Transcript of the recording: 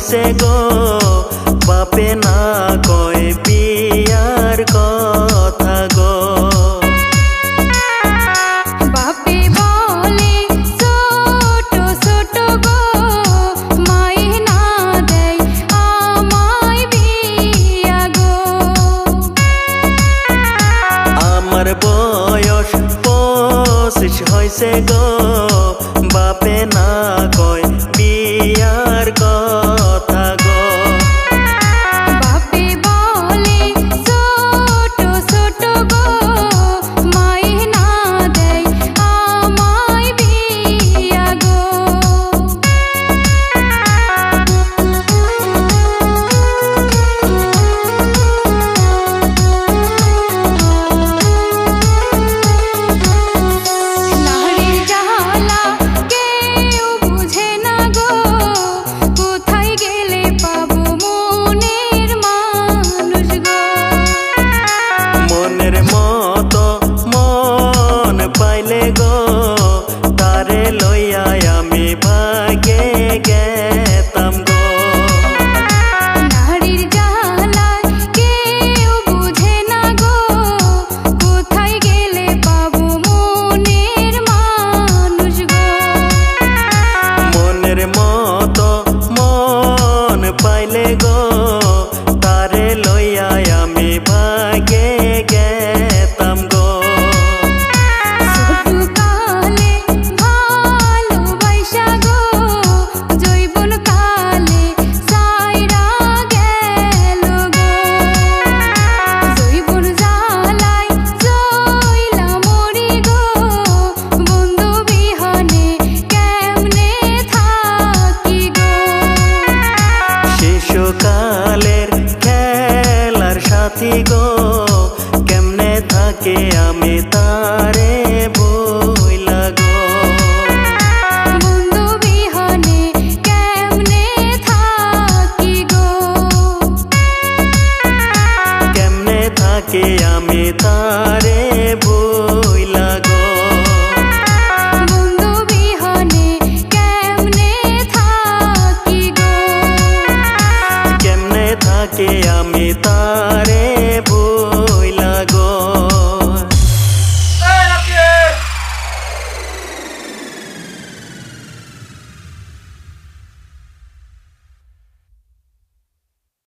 হইছে গো বাপে না কয় বিয়ার কথা গো। বাপে বলে ছোট ছোট গো মাই না দেয় আমায় বিয়া গো। আমার বয়স 25 হইছে গো বাপে না কয় বিয়ার কথা গো। বাপে বলে ছোট ছোট গো মাই না দেয় আমায় বিয়া গো। নারীর জ্বালা কেউ বুঝে না গো, কোথায় গেলে পাবো মনের মানুষ গো। মনের মতো মন পাইলে গো তারে লইয়া আমি ভাগে গেতাম গো। নারীর জ্বালায় কেউ বুঝে না গো, কোথায় গেলে পাবো মনের মানুষ গো। মনের মতো মন পাইলে গো তারে লইয়া আমি ভাগে গেতাম গো। ছোটকালে ভালোবাসা গো জৈবন কালে সাইরা গেল গো। জৈবন জ্বালায় জইলা মরি গো, বন্ধু বিহনে কেমনে থাকি গো। শিশুকালের খেলার সাথী গো কেমনে থাকে আমি তারে ভুইলা গো। বন্ধু বিহনে কেমনে থাকি গো। কেমনে থাকে আমি তারে ভুইলা গো। বন্ধু বিহনে কেমনে থাকি গো। কেমনে থাকে আমি তারে